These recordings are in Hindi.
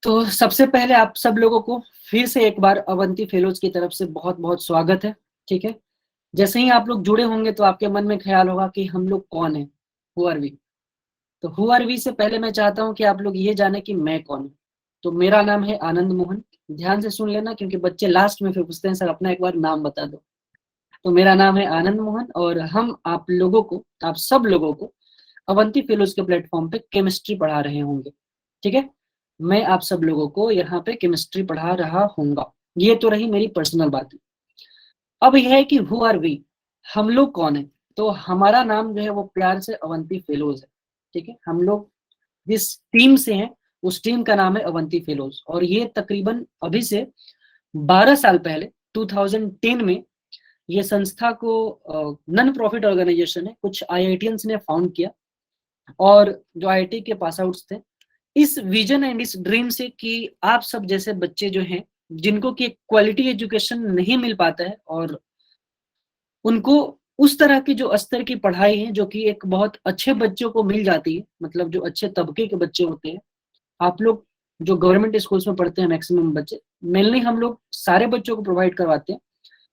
तो सबसे पहले आप सब लोगों को फिर से एक बार अवंती फेलोज की तरफ से बहुत बहुत स्वागत है। ठीक है, जैसे ही आप लोग जुड़े होंगे तो आपके मन में ख्याल होगा कि हम लोग कौन है, हु आर वी। तो हु आर वी से पहले मैं चाहता हूं कि आप लोग ये जाने कि मैं कौन हूं। तो मेरा नाम है आनंद मोहन। ध्यान से सुन लेना, क्योंकि बच्चे लास्ट में फिर पूछते हैं सर अपना एक बार नाम बता दो। तो मेरा नाम है आनंद मोहन और हम आप लोगों को, आप सब लोगों को अवंती फेलोज के प्लेटफॉर्म पे केमिस्ट्री पढ़ा रहे होंगे। ठीक है, मैं आप सब लोगों को यहाँ पे केमिस्ट्री पढ़ा रहा हूँगा। ये तो रही मेरी पर्सनल बात। अब यह है कि हु आर वी, हम लोग कौन है। तो हमारा नाम जो है वो प्यार से अवंती फेलोज है। ठीक है, हम लोग जिस टीम से हैं उस टीम का नाम है अवंती फेलोज, और ये तकरीबन अभी से 12 साल पहले 2010 में ये संस्था को नॉन प्रॉफिट ऑर्गेनाइजेशन है, कुछ आईआईटियंस ने फाउंड किया। और जो आईआईटी के पास आउट्स थे, इस विजन एंड इस ड्रीम से कि आप सब जैसे बच्चे जो हैं जिनको कि क्वालिटी एजुकेशन नहीं मिल पाता है और उनको उस तरह की जो स्तर की पढ़ाई है जो कि एक बहुत अच्छे बच्चों को मिल जाती है, मतलब जो अच्छे तबके के बच्चे होते हैं। आप लोग जो गवर्नमेंट स्कूल्स में पढ़ते हैं मैक्सिमम बच्चे, मेनली हम लोग सारे बच्चों को प्रोवाइड करवाते हैं,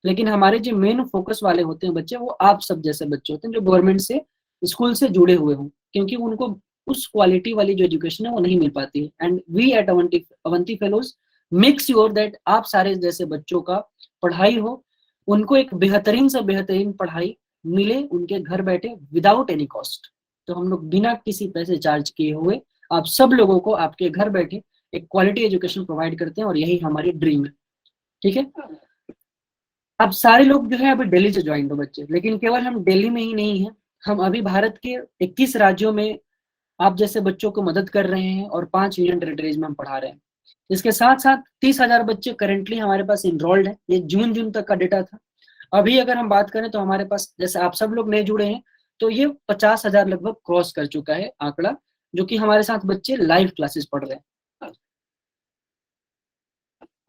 लेकिन हमारे जो मेन फोकस वाले होते हैं बच्चे वो आप सब जैसे बच्चे होते हैं जो गवर्नमेंट से स्कूल से जुड़े हुए हों, क्योंकि उनको उस क्वालिटी वाली जो एजुकेशन है वो नहीं मिल पाती है। And we at Avanti Avanti Fellows make sure that आप सारे जैसे बच्चों का पढ़ाई हो, उनको एक बेहतरीन से बेहतरीन पढ़ाई मिले उनके घर बैठे विदाउट एनी कॉस्ट। तो हम लोग बिना किसी पैसे चार्ज किए हुए आप सब लोगों को आपके घर बैठे एक क्वालिटी एजुकेशन प्रोवाइड करते हैं, और यही हमारी ड्रीम है। ठीक है, अब सारे लोग जो है अभी दिल्ली से ज्वाइन हो बच्चे, लेकिन केवल हम दिल्ली में ही नहीं है, हम अभी भारत के 21 राज्यों में आप जैसे बच्चों को मदद कर रहे हैं और 5 यूनियन टेरिटरीज में हम पढ़ा रहे हैं। इसके साथ साथ 30,000 बच्चे करेंटली हमारे पास इनरोल्ड है। ये जून तक का डेटा था। अभी अगर हम बात करें तो हमारे पास, जैसे आप सब लोग नए जुड़े हैं, तो ये 50,000 लगभग क्रॉस कर चुका है आंकड़ा, जो कि हमारे साथ बच्चे लाइव क्लासेस पढ़ रहे हैं।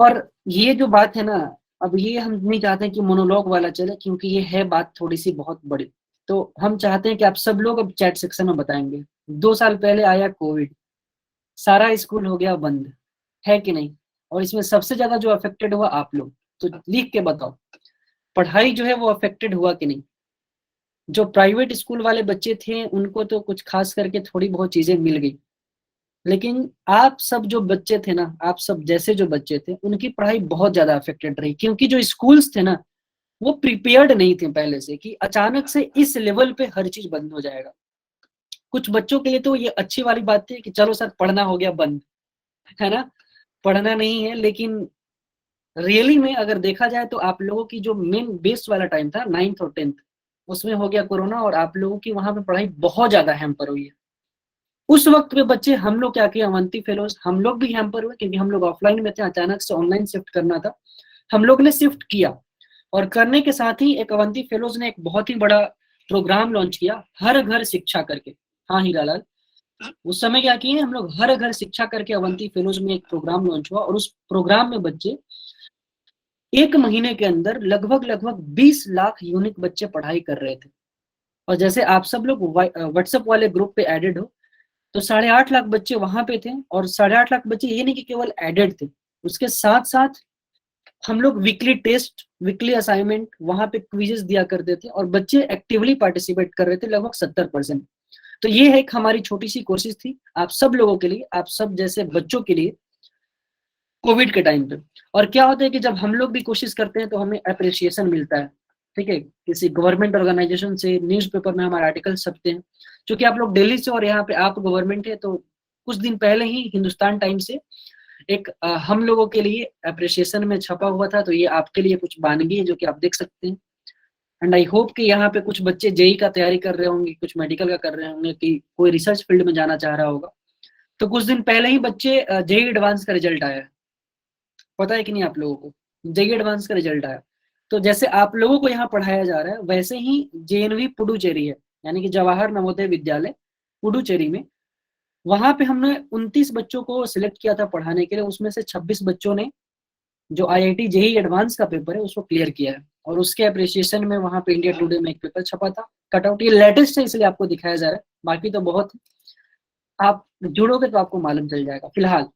और ये जो बात है ना, अब ये हम नहीं चाहते कि मोनोलॉग वाला चले, क्योंकि ये है बात थोड़ी सी बहुत बड़ी। तो हम चाहते हैं कि आप सब लोग अब चैट सेक्शन में बताएंगे। 2 साल पहले आया कोविड, सारा स्कूल हो गया बंद, है कि नहीं। और इसमें सबसे ज्यादा जो अफेक्टेड हुआ आप लोग। तो लिख के बताओ, पढ़ाई जो है वो अफेक्टेड हुआ कि नहीं। जो प्राइवेट स्कूल वाले बच्चे थे उनको तो कुछ खास करके थोड़ी बहुत चीजें मिल गई, लेकिन आप सब जो बच्चे थे ना, आप सब जैसे जो बच्चे थे, उनकी पढ़ाई बहुत ज्यादा अफेक्टेड रही, क्योंकि जो स्कूल्स थे ना वो प्रिपेयर्ड नहीं थे पहले से कि अचानक से इस लेवल पे हर चीज बंद हो जाएगा। कुछ बच्चों के लिए तो ये अच्छी वाली बात थी कि चलो सर पढ़ना हो गया बंद, है ना, पढ़ना नहीं है। लेकिन रियली में अगर देखा जाए तो आप लोगों की जो मेन बेस्ट वाला टाइम था 9th और 10th, उसमें हो गया कोरोना, और आप लोगों की वहां पे पढ़ाई बहुत ज्यादा हैम्पर हुई है। उस वक्त पे बच्चे, हम लोग क्या किया, अवंती फेलोज हम लोग भी हैम्पर हुए, क्योंकि हम लोग ऑफलाइन में थे, अचानक से ऑनलाइन शिफ्ट करना था। हम लोग ने शिफ्ट किया, और करने के साथ ही एक अवंती फेलोज ने एक बहुत ही बड़ा प्रोग्राम लॉन्च किया, हर घर शिक्षा करके। हाँ हीरालाल, उस समय क्या किए हम लोग, हर घर शिक्षा करके अवंती फेलोज में एक प्रोग्राम लॉन्च हुआ, और उस प्रोग्राम में बच्चे 1 महीने के अंदर लगभग लगभग 20 लाख यूनिक बच्चे पढ़ाई कर रहे थे। और जैसे आप सब लोग व्हाट्सएप वाले ग्रुप पे एडेड हो, तो 8.5 लाख बच्चे वहां पे थे, और 8.5 लाख बच्चे ये नहीं कि केवल एडेड थे, उसके साथ साथ हम लोग वीकली टेस्ट, वीकली असाइनमेंट, वहां पे क्विजेस दिया करते थे, और बच्चे एक्टिवली पार्टिसिपेट कर रहे थे लगभग 70%। तो ये एक हमारी छोटी सी कोशिश थी आप सब लोगों के लिए, आप सब जैसे बच्चों के लिए, कोविड के टाइम पे। और क्या होता है कि जब हम लोग भी कोशिश करते हैं तो हमें अप्रिसिएशन मिलता है। ठीक है, किसी गवर्नमेंट ऑर्गेनाइजेशन से न्यूज़पेपर में हमारे आर्टिकल छपते हैं। क्योंकि आप लोग दिल्ली से और यहाँ पे आप गवर्नमेंट है, तो कुछ दिन पहले ही हिंदुस्तान टाइम से एक हम लोगों के लिए अप्रिसिएशन में छपा हुआ था, तो ये आपके लिए कुछ वानगी है जो कि आप देख सकते हैं। एंड आई होप कि यहाँ पे कुछ बच्चे जेई का तैयारी कर रहे होंगे, कुछ मेडिकल का कर रहे होंगे, कि कोई रिसर्च फील्ड में जाना चाह रहा होगा। तो कुछ दिन पहले ही बच्चे जेई एडवांस का रिजल्ट आया, पता है कि नहीं आप लोगों को, जेई एडवांस का रिजल्ट आया। तो जैसे आप लोगों को यहाँ पढ़ाया जा रहा है, वैसे ही जेएनवी पुडुचेरी है, यानी कि जवाहर नवोदय विद्यालय पुडुचेरी में, वहां पे हमने 29 बच्चों को सिलेक्ट किया था पढ़ाने के लिए। उसमें से 26 बच्चों ने जो आईआईटी जेई एडवांस का पेपर है उसको क्लियर किया है, और उसके अप्रिसिएशन में वहां पे इंडिया टुडे में एक पेपर छपा था, कटआउट। ये लेटेस्ट है इसलिए आपको दिखाया जा रहा है, बाकी तो बहुत, आप जुड़ोगे तो आपको मालूम चल जाएगा। फिलहाल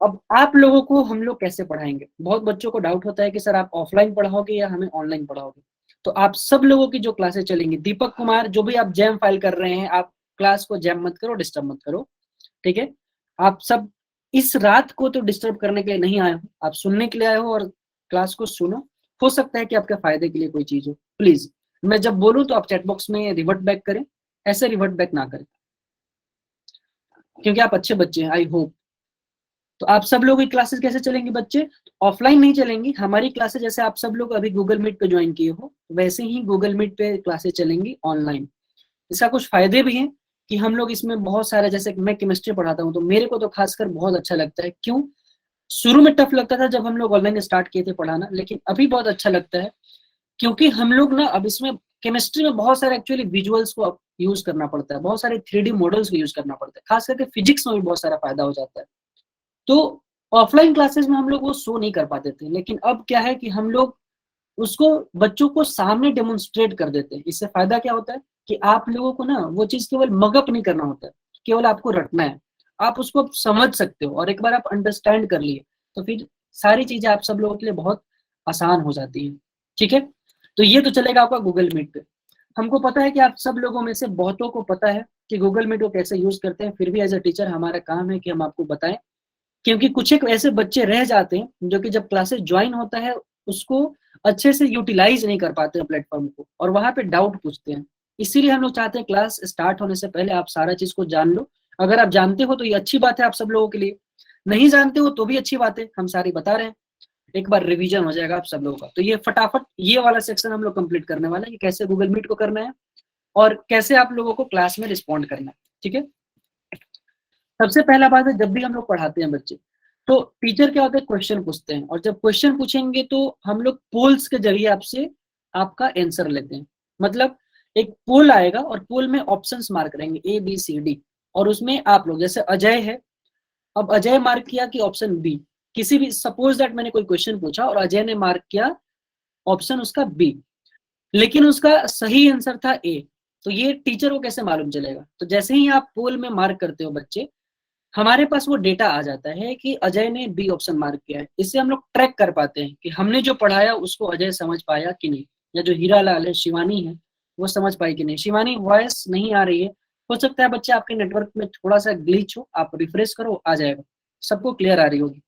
अब आप लोगों को हम लोग कैसे पढ़ाएंगे? बहुत बच्चों को डाउट होता है कि सर आप ऑफलाइन पढ़ाओगे या हमें ऑनलाइन पढ़ाओगे? तो आप सब लोगों की जो क्लासेस चलेंगी, दीपक कुमार जो भी आप जैम फाइल कर रहे हैं, आप क्लास को जैम मत करो, डिस्टर्ब मत करो, ठीक है? आप सब इस रात को तो डिस्टर्ब करने के लिए नहीं आए हो, आप सुनने के लिए आए हो, और क्लास को सुनो। हो सकता है कि आपके फायदे के लिए कोई चीज हो। प्लीज, मैं जब बोलूं तो आप चैट बॉक्स में रिवर्ट बैक करें, ऐसे रिवर्ट बैक ना करें, क्योंकि आप अच्छे बच्चे हैं, आई होप। तो आप सब लोग की क्लासेस कैसे चलेंगी बच्चे? ऑफलाइन नहीं चलेंगी हमारी क्लासेस, जैसे आप सब लोग अभी गूगल मीट पे ज्वाइन किए हो, वैसे ही गूगल मीट पे क्लासेस चलेंगी ऑनलाइन। इसका कुछ फायदे भी हैं कि हम लोग इसमें बहुत सारे, जैसे मैं केमिस्ट्री पढ़ाता हूँ तो मेरे को तो खासकर बहुत अच्छा लगता है। क्यों? शुरू में टफ लगता था जब हम लोग ऑनलाइन स्टार्ट किए थे पढ़ाना, लेकिन अभी बहुत अच्छा लगता है, क्योंकि हम लोग ना अब इसमें केमिस्ट्री में बहुत सारे एक्चुअली विजुअल्स को यूज करना पड़ता है, बहुत सारे 3D मॉडल्स को यूज करना पड़ता है, खास करके फिजिक्स में भी बहुत सारा फायदा हो जाता है। तो ऑफलाइन क्लासेस में हम लोग वो शो नहीं कर पाते थे, लेकिन अब क्या है कि हम लोग उसको बच्चों को सामने डेमोन्स्ट्रेट कर देते हैं। इससे फायदा क्या होता है कि आप लोगों को ना वो चीज केवल मगअप नहीं करना होता है, केवल आपको रटना है, आप उसको समझ सकते हो, और एक बार आप अंडरस्टैंड कर लिए तो फिर सारी चीजें आप सब लोगों के लिए बहुत आसान हो जाती है। ठीक है? तो ये तो चलेगा आपका गूगल मीट पे। हमको पता है कि आप सब लोगों में से बहुतों को पता है कि गूगल मीट को कैसे यूज करते हैं, फिर भी एज अ टीचर हमारा काम है कि हम आपको बताएं, क्योंकि कुछ एक ऐसे बच्चे रह जाते हैं जो कि जब क्लासेस ज्वाइन होता है उसको अच्छे से यूटिलाइज नहीं कर पाते हैं प्लेटफॉर्म को, और वहां पे डाउट पूछते हैं। इसीलिए हम लोग चाहते हैं क्लास स्टार्ट होने से पहले आप सारा चीज को जान लो। अगर आप जानते हो तो ये अच्छी बात है आप सब लोगों के लिए, नहीं जानते हो तो भी अच्छी बात है, हम सारी बता रहे हैं। एक बार रिवीजन हो जाएगा आप सब लोगों का। तो ये फटाफट ये वाला सेक्शन हम लोग कंप्लीट करने वाले हैं कि कैसे गूगल मीट को करना है और कैसे आप लोगों को क्लास में रिस्पॉन्ड करना है। ठीक है? सबसे पहला बात है, जब भी हम लोग पढ़ाते हैं बच्चे, तो टीचर क्या होता है, क्वेश्चन पूछते हैं, और जब क्वेश्चन पूछेंगे तो हम लोग पोल्स के जरिए आपसे आपका आंसर लेते हैं। मतलब एक पोल आएगा और पोल में ऑप्शंस मार्क रहेंगे ABCD, और उसमें आप लोग, जैसे अजय है, अब अजय मार्क किया कि ऑप्शन बी, किसी भी, सपोज दैट मैंने कोई क्वेश्चन पूछा और अजय ने मार्क किया ऑप्शन उसका बी, लेकिन उसका सही आंसर था ए, तो ये टीचर को कैसे मालूम चलेगा? तो जैसे ही आप पोल में मार्क करते हो बच्चे, हमारे पास वो डेटा आ जाता है कि अजय ने बी ऑप्शन मार्क किया है। इससे हम लोग ट्रैक कर पाते हैं कि हमने जो पढ़ाया उसको अजय समझ पाया कि नहीं, या जो हीरा लाल है, शिवानी है, वो समझ पाई कि नहीं। शिवानी, वॉइस नहीं आ रही है, हो सकता है बच्चे आपके नेटवर्क में थोड़ा सा ग्लिच हो, आप रिफ्रेश करो, आ जाएगा, सबको क्लियर आ रही होगी।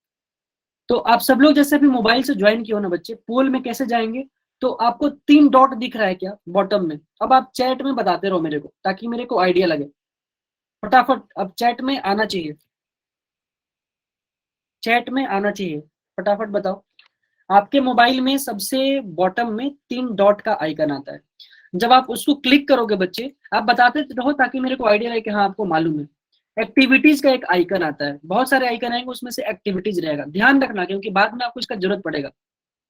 तो आप सब लोग जैसे अभी मोबाइल से ज्वाइन किए हो ना बच्चे, पोल में कैसे जाएंगे? तो आपको 3 डॉट दिख रहा है क्या बॉटम में? अब आप चैट में बताते रहो मेरे को, ताकि मेरे को आइडिया लगे। फटाफट अब चैट में आना चाहिए, चैट में आना चाहिए, फटाफट बताओ। आपके मोबाइल में सबसे बॉटम में 3 डॉट का आइकन आता है, जब आप उसको क्लिक करोगे बच्चे, आप बताते रहो ताकि मेरे को आइडिया लगे कि हाँ आपको मालूम है। एक्टिविटीज का एक आइकन आता है, बहुत सारे आइकन आएंगे, उसमें से एक्टिविटीज रहेगा, ध्यान रखना क्योंकि बाद में आपको इसका जरूरत पड़ेगा।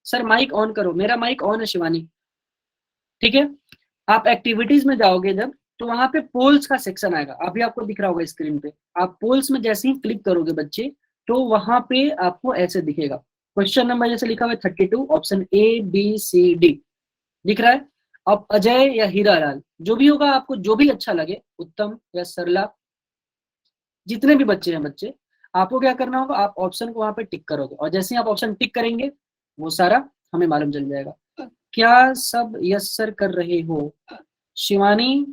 सर माइक ऑन करो, मेरा माइक ऑन है शिवानी, ठीक है? आप एक्टिविटीज में जाओगे जब, तो वहां पे पोल्स का सेक्शन आएगा, अभी आपको दिख रहा होगा स्क्रीन पे। आप पोल्स में जैसे ही क्लिक करोगे बच्चे, तो वहां पे आपको ऐसे दिखेगा, क्वेश्चन नंबर जैसे लिखा हुआ है 32, ऑप्शन ABCD दिख रहा है। अब अजय या हीरा लाल जो भी होगा, आपको जो भी अच्छा लगे, उत्तम या सरला, जितने भी बच्चे हैं बच्चे, आपको क्या करना होगा, आप ऑप्शन को वहां पे टिक करोगे, और जैसे ही आप ऑप्शन टिक करेंगे वो सारा हमें मालूम चल जाएगा। क्या सब यस सर कर रहे हो? शिवानी,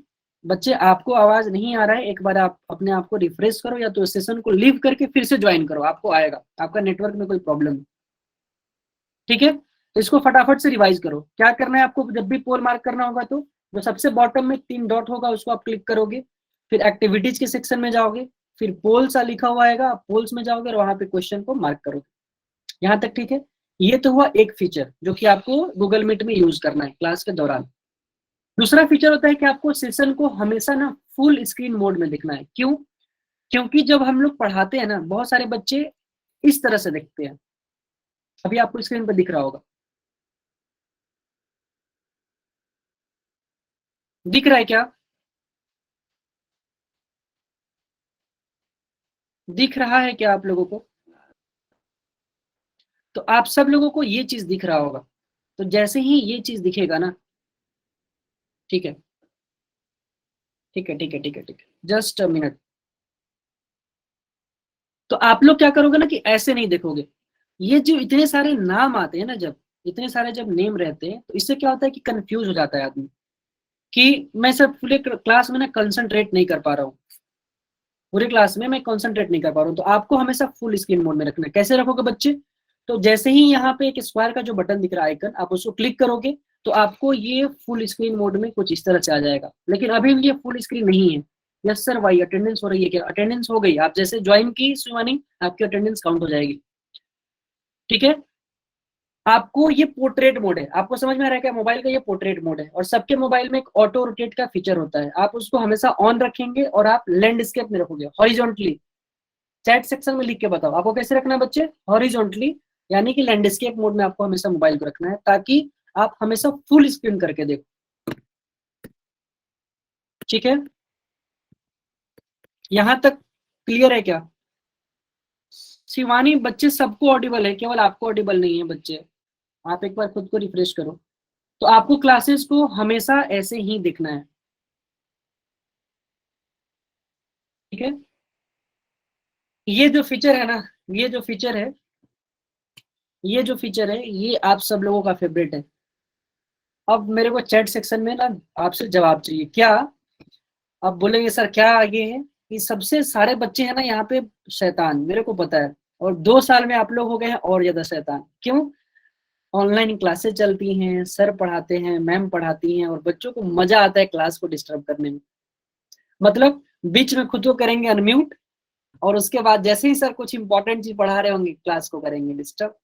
बच्चे आपको आवाज नहीं आ रहा है, एक बार आप अपने आप को रिफ्रेश करो, या तो सेशन को लीव करके फिर से ज्वाइन करो, आपको आएगा, आपका नेटवर्क में कोई प्रॉब्लम है। ठीक है? तो इसको फटाफट से रिवाइज करो। क्या करना है आपको, जब भी पोल मार्क करना होगा तो जो सबसे बॉटम में 3 डॉट होगा उसको आप क्लिक करोगे, फिर एक्टिविटीज के सेक्शन में जाओगे, फिर पोल सा लिखा हुआ आएगा, आप पोल्स में जाओगे और वहां पे क्वेश्चन को मार्क करोगे। यहाँ तक ठीक है? ये तो हुआ एक फीचर जो कि आपको गूगल मीट में यूज करना है क्लास के दौरान। दूसरा फीचर होता है कि आपको सेशन को हमेशा ना फुल स्क्रीन मोड में दिखना है। क्यों? क्योंकि जब हम लोग पढ़ाते हैं ना, बहुत सारे बच्चे इस तरह से देखते हैं, अभी आपको स्क्रीन पर दिख रहा होगा, दिख रहा है क्या? दिख रहा है क्या आप लोगों को? तो आप सब लोगों को ये चीज दिख रहा होगा। तो जैसे ही ये चीज दिखेगा ना, ठीक है, ठीक है, ठीक है, ठीक है, ठीक है, जस्ट अ मिनट। तो आप लोग क्या करोगे ना कि ऐसे नहीं देखोगे, ये जो इतने सारे नाम आते हैं ना, जब इतने सारे जब नेम रहते हैं तो इससे क्या होता है कि कंफ्यूज हो जाता है आदमी, कि मैं सब पूरे क्लास में ना कंसंट्रेट नहीं कर पा रहा हूँ, पूरी क्लास में मैं कंसंट्रेट नहीं कर पा रहा हूँ। तो आपको हमेशा फुल स्क्रीन मोड में रखना है। कैसे रखोगे बच्चे? तो जैसे ही यहाँ पे एक स्क्वायर का जो बटन दिख रहा है आइकन, आप उसको क्लिक करोगे तो आपको ये फुल स्क्रीन मोड में कुछ इस तरह से आ जाएगा, लेकिन अभी भी ये फुल स्क्रीन नहीं है। यस सर, वाई अटेंडेंस हो रही है क्या? अटेंडेंस हो गई, आप जैसे ज्वाइन की शिवानी, आपकी अटेंडेंस काउंट हो जाएगी। ठीक है, आपको ये पोर्ट्रेट मोड है, आपको समझ में आ रहा है क्या? मोबाइल का ये पोर्ट्रेट मोड है, और सबके मोबाइल में एक ऑटो रोटेट का फीचर होता है, आप उसको हमेशा ऑन रखेंगे और आप लैंडस्केप में रखोगे हॉरिजॉन्टली। चैट सेक्शन में लिख के बताओ आपको कैसे रखना है बच्चे, हॉरिजॉन्टली, यानी कि लैंडस्केप मोड में आपको हमेशा मोबाइल को रखना है, ताकि आप हमेशा फुल स्क्रीन करके देखो। ठीक है, यहां तक क्लियर है क्या? शिवानी, बच्चे सबको ऑडिबल है, केवल आपको ऑडिबल नहीं है बच्चे। आप एक बार खुद को रिफ्रेश करो। तो आपको क्लासेस को हमेशा ऐसे ही देखना है। ठीक है, ये जो फीचर है ना, ये जो फीचर है, ये जो फीचर है, ये आप सब लोगों का फेवरेट है। अब मेरे को चैट सेक्शन में ना आपसे जवाब चाहिए क्या? आप बोलेंगे सर क्या ये है, कि सबसे सारे बच्चे हैं ना यहाँ पे शैतान, मेरे को पता है, और 2 साल में आप लोग हो गए हैं और ज्यादा शैतान। क्यों? ऑनलाइन क्लासेस चलती हैं, सर पढ़ाते हैं, मैम पढ़ाती हैं, और बच्चों को मजा आता है क्लास को डिस्टर्ब करने में। मतलब बीच में खुद को करेंगे अनम्यूट, और उसके बाद जैसे ही सर कुछ इंपॉर्टेंट चीज पढ़ा रहे होंगे क्लास को करेंगे डिस्टर्ब।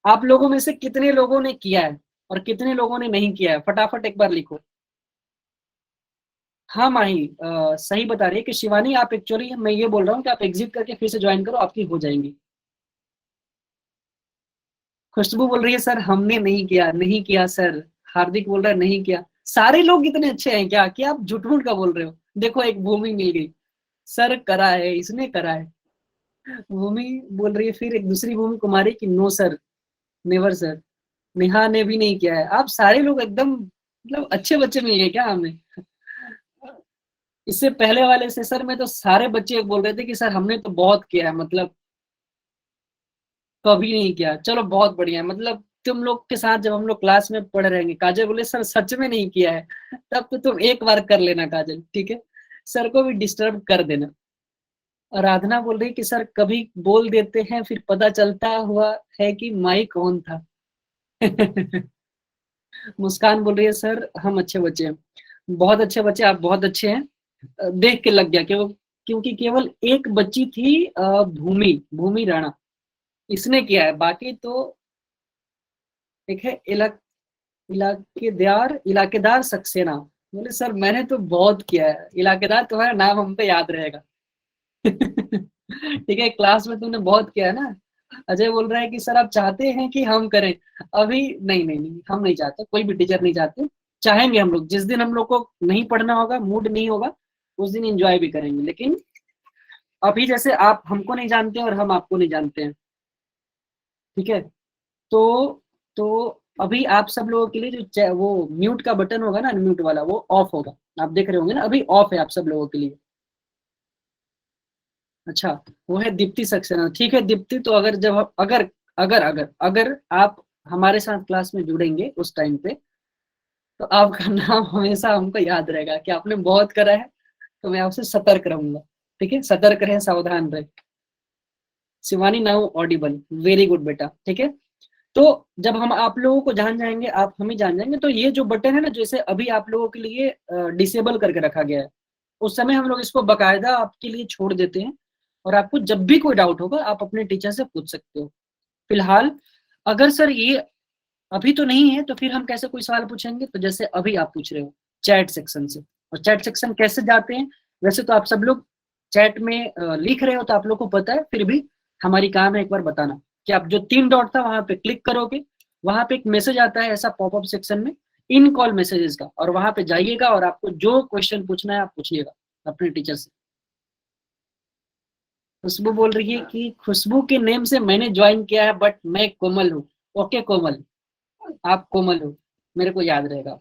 आप लोगों में से कितने लोगों ने किया है और कितने लोगों ने नहीं किया है, फटाफट एक बार लिखो। हाँ माही, सही बता रही है कि शिवानी, आप एक्चुअली मैं ये बोल रहा हूँ कि आप एग्जिट करके फिर से ज्वाइन करो, आपकी हो जाएंगी। खुशबू बोल रही है सर हमने नहीं किया, नहीं किया सर। हार्दिक बोल रहा है नहीं किया। सारे लोग इतने अच्छे हैं क्या कि आप झूठ मूठ का बोल रहे हो? देखो एक भूमि मिल गई, सर करा है, इसने करा है। भूमि बोल रही है फिर एक दूसरी भूमि कुमारी की no sir, never sir. Neha ने भी नहीं किया है। आप सारे लोग एकदम मतलब अच्छे बच्चे मिल गए क्या हमें? इससे पहले वाले सेशन में तो सारे बच्चे बोल रहे थे कि सर हमने तो बहुत किया है, मतलब कभी नहीं किया। चलो बहुत बढ़िया है, मतलब तुम लोग के साथ जब हम लोग क्लास में पढ़ रहेंगे, काजल बोले सर सच में नहीं किया है, तब तो तुम एक बार कर लेना काजल, ठीक है? सर को भी डिस्टर्ब कर देना। आराधना बोल रही कि सर कभी बोल देते हैं फिर पता चलता हुआ है कि माई कौन था। मुस्कान बोल रही है सर हम अच्छे बच्चे हैं। बहुत अच्छे बच्चे, आप बहुत अच्छे हैं। देख के लग गया क्योंकि केवल एक बच्ची थी, भूमि भूमि राणा, इसने किया है, बाकी तो एक है इलाकेदार सक्सेना। बोले सर मैंने तो बहुत किया है, इलाकेदार तुम्हारा नाम हम पे याद रहेगा। ठीक है, क्लास में तुमने बहुत किया है ना। अजय बोल रहा है कि सर आप चाहते हैं कि हम करें? अभी नहीं नहीं नहीं, हम नहीं चाहते, कोई भी टीचर नहीं चाहते। चाहेंगे हम लोग, जिस दिन हम लोग को नहीं पढ़ना होगा, मूड नहीं होगा, उस दिन एंजॉय भी करेंगे, लेकिन अभी जैसे आप हमको नहीं जानते और हम आपको नहीं जानते हैं। ठीक है, तो तो अभी आप सब लोगों के लिए जो वो म्यूट का बटन होगा ना, अनम्यूट वाला, वो ऑफ होगा। आप देख रहे होंगे ना, अभी ऑफ है आप सब लोगों के लिए। अच्छा, वो है दीप्ति सक्सेना। ठीक है दीप्ति, तो अगर जब अगर अगर अगर अगर आप हमारे साथ क्लास में जुड़ेंगे उस टाइम पे, तो आपका नाम हमेशा हमको याद रहेगा कि आपने बहुत करा है, तो मैं आपसे सतर्क रहूंगा। ठीक है, सतर्क रहे, सावधान रहे। Shivani now Audible, very good बेटा। ठीक है, तो जब हम आप लोगों को जान जाएंगे, आप हमें जान जाएंगे, तो ये जो बटन है ना, जैसे अभी आप लोगों के लिए डिसेबल करके रखा गया है, उस समय हम लोग इसको बकायदा आपके लिए छोड़ देते हैं, और आपको जब भी कोई डाउट होगा आप अपने टीचर से पूछ सकते हो। फिलहाल अगर सर ये अभी तो नहीं है, तो फिर हम कैसे कोई सवाल पूछेंगे? तो जैसे अभी आप पूछ रहे हो चैट सेक्शन से, और चैट सेक्शन कैसे जाते हैं? वैसे तो आप सब लोग चैट में लिख रहे हो, तो आप लोग को पता है, फिर भी हमारी काम है एक बार बताना कि आप जो 3 डॉट था वहां पे क्लिक करोगे, वहां पे एक मैसेज आता है ऐसा पॉपअप सेक्शन में, इन कॉल मैसेजेस का, और वहां पे जाइएगा और आपको जो क्वेश्चन पूछना है आप पूछिएगा अपने टीचर से। खुशबू बोल रही है कि खुशबू के नेम से मैंने ज्वाइन किया है, बट मैं कोमल हूँ। ओके कोमल, आप कोमल हो, मेरे को याद रहेगा।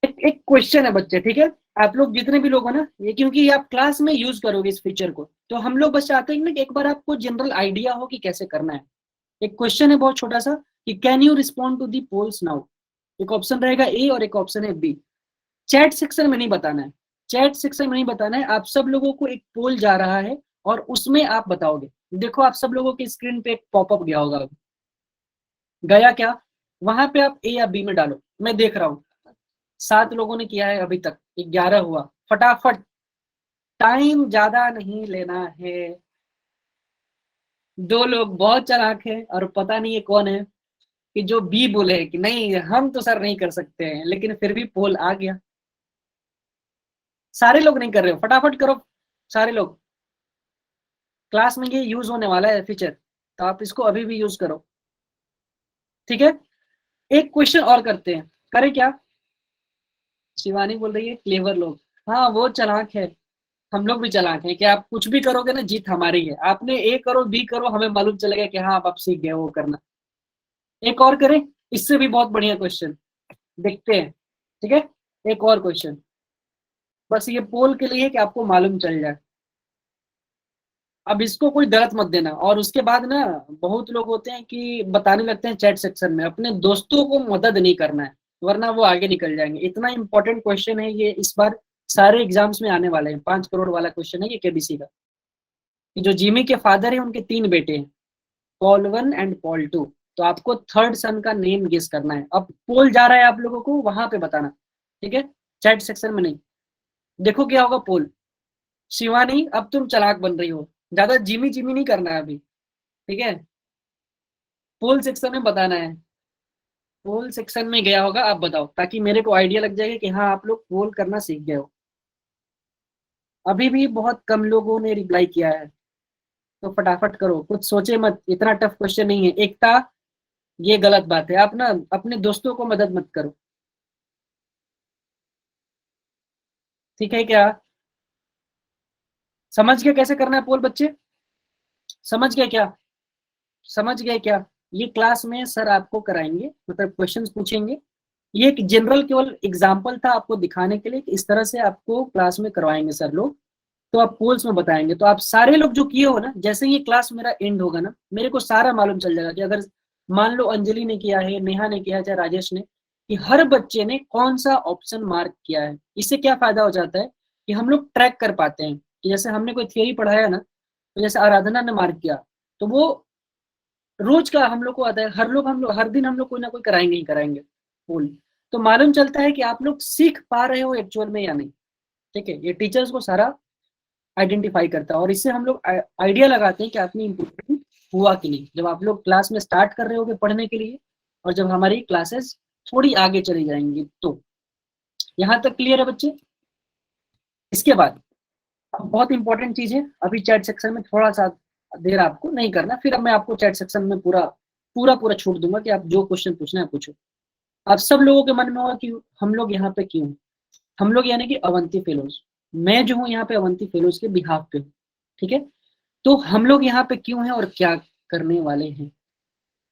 एक क्वेश्चन है बच्चे, ठीक है? आप लोग जितने भी लोग हो ना, ये क्योंकि आप क्लास में यूज करोगे इस फीचर को, तो हम लोग बस चाहते हैं ना कि एक बार आपको जनरल आइडिया हो कि कैसे करना है। एक क्वेश्चन है बहुत छोटा सा कि can you respond to the polls now. एक ऑप्शन रहेगा ए और एक ऑप्शन है बी। चैट सेक्शन में नहीं बताना है, चैट सेक्शन में नहीं बताना है। आप सब लोगों को एक पोल जा रहा है और उसमें आप बताओगे। देखो आप सब लोगों की स्क्रीन पे एक पॉपअप गया होगा, गया क्या? वहां पे आप ए या बी में डालो। मैं देख रहा हूँ 7 लोगों ने किया है अभी तक, 11 हुआ। फटाफट, टाइम ज्यादा नहीं लेना है। 2 लोग बहुत चालाक है और पता नहीं है कौन है कि जो बी बोले कि नहीं हम तो सर नहीं कर सकते हैं, लेकिन फिर भी पोल आ गया। सारे लोग नहीं कर रहे हो, फटाफट करो सारे लोग। क्लास में ये यूज होने वाला है फीचर, तो आप इसको अभी भी यूज करो। ठीक है, एक क्वेश्चन और करते हैं। करें क्या? शिवानी बोल रही है क्लेवर लोग। हाँ वो चालाक है, हम लोग भी चालाक हैं कि आप कुछ भी करोगे ना जीत हमारी है। आपने ए करो बी करो, हमें मालूम चलेगा कि हाँ आप सीख गए वो करना। एक और करें, इससे भी बहुत बढ़िया क्वेश्चन देखते हैं। ठीक है, एक और क्वेश्चन, बस ये पोल के लिए है कि आपको मालूम चल जाए। अब इसको कोई गलत मत देना। और उसके बाद ना बहुत लोग होते हैं कि बताने लगते हैं चैट सेक्शन में, अपने दोस्तों को मदद नहीं करना है वरना वो आगे निकल जाएंगे। इतना इंपॉर्टेंट क्वेश्चन है ये, इस बार सारे एग्जाम्स में आने वाले हैं। 5 करोड़ वाला क्वेश्चन है ये केबीसी का। कि जो जिमी के फादर है उनके 3 बेटे हैं, पॉल 1 एंड पॉल 2। तो आपको थर्ड सन का नेम गेस करना है। अब पोल जा रहा है आप लोगों को वहां पे बताना। ठीक है, चैट सेक्शन में नहीं। देखो क्या होगा पोल। शिवानी अब तुम चालाक बन रही हो, ज्यादा जिमी जिमी नहीं करना है अभी। ठीक है, पोल सेक्शन में बताना है। पोल सेक्शन में गया होगा, आप बताओ, ताकि मेरे को आइडिया लग जाएगा कि हाँ आप लोग पोल करना सीख गए हो। अभी भी बहुत कम लोगों ने रिप्लाई किया है, तो फटाफट करो, कुछ सोचे मत। इतना टफ क्वेश्चन नहीं है। एकता, ये गलत बात है, आप ना अपने दोस्तों को मदद मत करो। ठीक है क्या? समझ गए कैसे करना है पोल बच्चे? समझ गए क्या? समझ गए क्या? ये क्लास में सर आपको कराएंगे, मतलब क्वेश्चंस पूछेंगे। ये एक जनरल केवल एग्जांपल था आपको दिखाने के लिए कि इस तरह से आपको क्लास में करवाएंगे सर लोग। तो आप पोल्स में बताएंगे, तो आप सारे लोग जो किए हो ना, जैसे ही ये क्लास मेरा एंड होगा ना, मेरे को सारा मालूम चल जाएगा कि अगर मान लो अंजलि ने किया है, नेहा ने किया है, चाहे राजेश ने, कि हर बच्चे ने कौन सा ऑप्शन मार्क किया है। इससे क्या फायदा हो जाता है कि हम लोग ट्रैक कर पाते हैं कि जैसे हमने कोई थियरी पढ़ाया ना, तो जैसे आराधना ने मार्क किया, तो वो रोज का हम लोग को आता है। हम लोग हर दिन हम लोग कोई ना कोई कराएंगे ही कराएंगे पोल। तो मालूम चलता है कि आप लोग सीख पा रहे हो एक्चुअल में या नहीं। ठीक है, ये टीचर्स को सारा आइडेंटिफाई करता है और इससे हम लोग आइडिया लगाते हैं कि आपने इम्प्रूवमेंट हुआ कि नहीं, जब आप लोग क्लास में स्टार्ट कर रहे होगे पढ़ने के लिए और जब हमारी क्लासेस थोड़ी आगे चली जाएंगी। तो यहाँ तक क्लियर है बच्चे? इसके बाद अब बहुत इंपॉर्टेंट चीज है, अभी चैट सेक्शन में थोड़ा सा देर आपको नहीं करना, फिर अब मैं आपको चैट सेक्शन में पूरा पूरा पूरा छूट दूंगा कि आप जो क्वेश्चन पूछना है पूछो। आप सब लोगों के मन में होगा कि हम लोग यहाँ पे क्यों हैं? हम लोग यानी कि अवंती फेलोज, मैं जो हूँ यहाँ पे अवंती फेलोज के बिहाफ पे हूँ। ठीक है, तो हम लोग यहाँ पे क्यों हैं और क्या करने वाले हैं?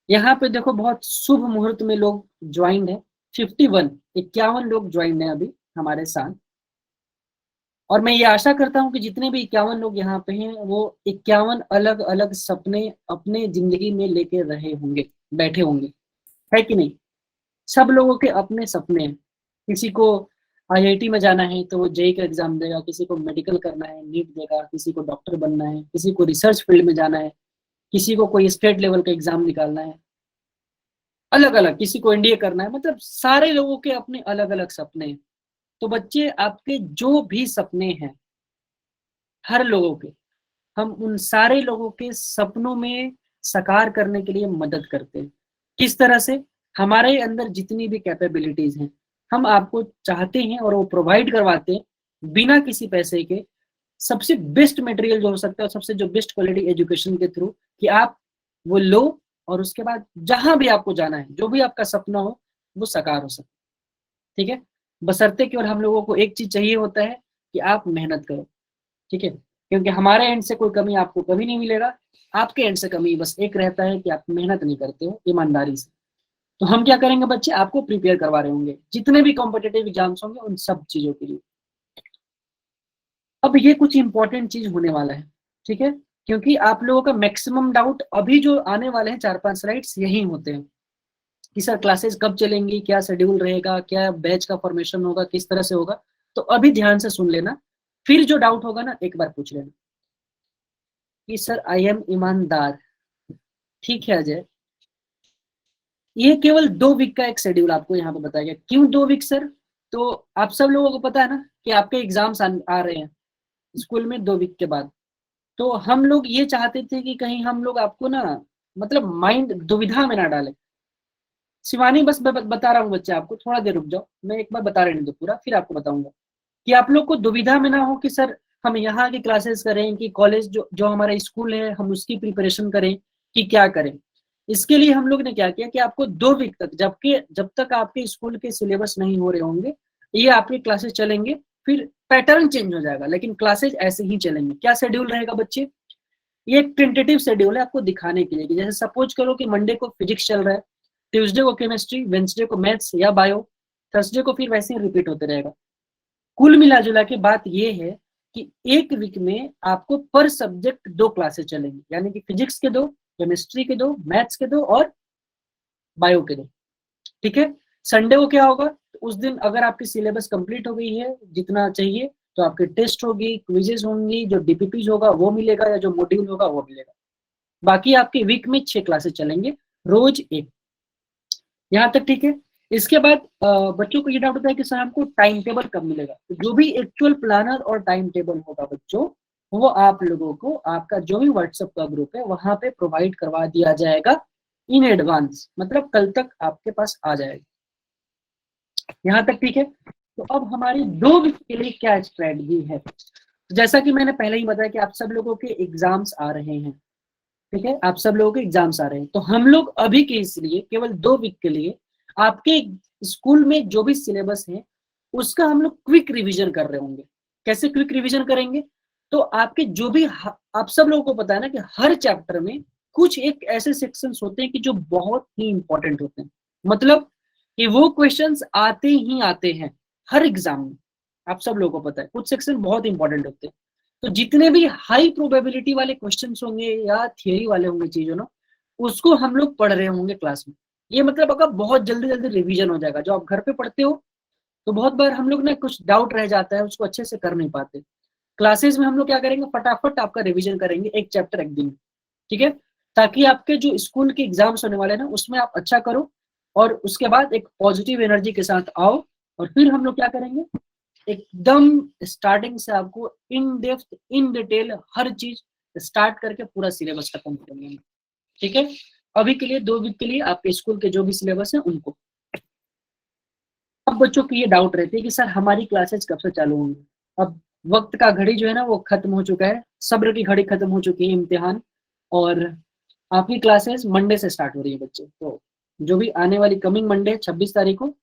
यहाँ पे देखो बहुत शुभ मुहूर्त में लोग ज्वाइंड है। 51 लोग ज्वाइंड है अभी हमारे साथ। और मैं ये आशा करता हूँ कि जितने भी 51 लोग यहाँ पे हैं वो 51 अलग अलग सपने अपने जिंदगी में लेके रहे होंगे, बैठे होंगे, है कि नहीं? सब लोगों के अपने सपने हैं। किसी को आईआईटी में जाना है तो वो जेई का एग्जाम देगा, किसी को मेडिकल करना है नीट देगा, किसी को डॉक्टर बनना है, किसी को रिसर्च फील्ड में जाना है, किसी को कोई स्टेट लेवल का एग्जाम निकालना है, अलग अलग, किसी को एनडीए करना है। मतलब सारे लोगों के अपने अलग अलग सपने हैं। तो बच्चे आपके जो भी सपने हैं, हर लोगों के, हम उन सारे लोगों के सपनों में साकार करने के लिए मदद करते हैं। किस तरह से? हमारे अंदर जितनी भी कैपेबिलिटीज हैं हम आपको चाहते हैं और वो प्रोवाइड करवाते हैं बिना किसी पैसे के। सबसे बेस्ट मटेरियल जो हो सकता है, सबसे जो बेस्ट क्वालिटी एजुकेशन के थ्रू, कि आप वो लो और उसके बाद जहां भी आपको जाना है, जो भी आपका सपना हो, वो साकार हो सके। ठीक है, बशर्ते केवल हम लोगों को एक चीज चाहिए होता है कि आप मेहनत करो। ठीक है, क्योंकि हमारे एंड से कोई कमी आपको कभी नहीं मिलेगा। आपके एंड से कमी बस एक रहता है कि आप मेहनत नहीं करते हो ईमानदारी से। तो हम क्या करेंगे बच्चे, आपको प्रिपेयर करवा रहे होंगे जितने भी कॉम्पिटेटिव एग्जाम्स होंगे उन सब चीजों के लिए। अब ये कुछ इंपॉर्टेंट चीज होने वाला है, ठीक है, क्योंकि आप लोगों का मैक्सिमम डाउट अभी जो आने वाले हैं 4-5 स्लाइड्स यही होते हैं कि सर क्लासेस कब चलेंगी, क्या शेड्यूल रहेगा, क्या बैच का फॉर्मेशन होगा, किस तरह से होगा। तो अभी ध्यान से सुन लेना, फिर जो डाउट होगा ना एक बार पूछ लेना कि सर आई एम ईमानदार, ठीक है अजय। ये केवल 2 वीक का एक शेड्यूल आपको यहाँ पे बताया गया। क्यों 2 वीक सर? तो आप सब लोगों को पता है ना कि आपके एग्जाम्स आ रहे हैं स्कूल में 2 वीक के बाद। तो हम लोग ये चाहते थे कि कहीं हम लोग आपको ना मतलब माइंड दुविधा में ना डाले। शिवानी बस मैं बता रहा हूँ बच्चे, आपको थोड़ा देर रुक जाओ, मैं एक बार बता रहने दो पूरा, फिर आपको बताऊंगा कि आप लोग को दुविधा में ना हो कि सर हम यहाँ की क्लासेस करें कि कॉलेज जो जो हमारा स्कूल है हम उसकी प्रिपरेशन करें कि क्या करें। इसके लिए हम लोग ने क्या किया कि आपको 2 वीक तक, जबकि जब तक आपके स्कूल के सिलेबस नहीं हो रहे होंगे ये आपके क्लासेस चलेंगे। फिर पैटर्न चेंज हो जाएगा लेकिन क्लासेज ऐसे ही चलेंगे। क्या शेड्यूल रहेगा बच्चे? ये एक टेंटेटिव शेड्यूल है आपको दिखाने के लिए कि जैसे सपोज करो कि मंडे को फिजिक्स चल रहा है, ट्यूसडे को केमिस्ट्री, वेंसडे को मैथ्स या बायो, थर्सडे को फिर वैसे ही रिपीट होते रहेगा। कुल मिला जुला के बात ये है कि एक वीक में आपको पर सब्जेक्ट 2 क्लासेस चलेंगी, यानी कि फिजिक्स के 2, केमिस्ट्री के 2, मैथ्स के 2 और बायो के 2। ठीक है। संडे को क्या होगा? तो उस दिन अगर आपकी सिलेबस कंप्लीट हो गई है जितना चाहिए तो आपके टेस्ट होगी, क्विजेस होंगी, जो डीपीपीज होगा वो मिलेगा या जो मॉड्यूल होगा वो मिलेगा। बाकी आपके वीक में 6 क्लासेस चलेंगे, रोज एक। यहाँ तक ठीक है। इसके बाद बच्चों को ये डाउट होता है कि सर हमको टाइम टेबल कब मिलेगा। तो जो भी एक्चुअल प्लानर और टाइम टेबल होगा बच्चों, वो आप लोगों को आपका जो भी व्हाट्सएप का ग्रुप है वहां पे प्रोवाइड करवा दिया जाएगा इन एडवांस, मतलब कल तक आपके पास आ जाएगा। यहाँ तक ठीक है। तो अब हमारी 2 वीक के लिए क्या स्ट्रेटजी है? तो जैसा कि मैंने पहले ही बताया कि आप सब लोगों के एग्जाम्स आ रहे हैं, ठीक है, आप सब लोगों के एग्जाम्स आ रहे हैं, तो हम लोग अभी के इसलिए केवल 2 वीक के लिए आपके स्कूल में जो भी सिलेबस है उसका हम लोग क्विक रिवीजन कर रहे होंगे। कैसे क्विक रिवीजन करेंगे? तो आपके जो भी आप सब लोगों को पता है ना कि हर चैप्टर में कुछ एक ऐसे सेक्शंस होते हैं कि जो बहुत ही इंपॉर्टेंट होते हैं, मतलब कि वो क्वेश्चंस आते ही आते हैं हर एग्जाम में। आप सब लोगों को पता है कुछ सेक्शन बहुत इंपॉर्टेंट होते हैं। तो जितने भी हाई प्रोबेबिलिटी वाले क्वेश्चंस होंगे या थियरी वाले होंगे चीजों ना, उसको हम लोग पढ़ रहे होंगे क्लास में। ये मतलब अगर बहुत जल्दी जल्दी रिवीजन हो जाएगा। जो आप घर पे पढ़ते हो तो बहुत बार हम लोग ना कुछ डाउट रह जाता है, उसको अच्छे से कर नहीं पाते। क्लासेस में हम लोग क्या करेंगे, फटाफट आपका रिवीजन करेंगे एक चैप्टर एक दिन, ठीक है, ताकि आपके जो स्कूल के एग्जाम्स होने वाले हैं ना उसमें आप अच्छा करो और उसके बाद एक पॉजिटिव एनर्जी के साथ आओ। और फिर हम लोग क्या करेंगे, एकदम स्टार्टिंग से आपको इन डेप्थ इन डिटेल हर चीज स्टार्ट करके पूरा सिलेबस खत्म करेंगे, ठीक है। अभी के लिए 2 वीक के लिए आपके स्कूल के जो भी सिलेबस है उनको। अब बच्चों की ये डाउट रहती है कि सर हमारी क्लासेस कब से चालू होंगी। अब वक्त का घड़ी जो है ना वो खत्म हो चुका है, सब्र की घड़ी खत्म हो चुकी है, इम्तिहान। और आपकी क्लासेस मंडे से स्टार्ट हो रही है बच्चे। तो जो भी आने वाली कमिंग मंडे 26 तारीख को,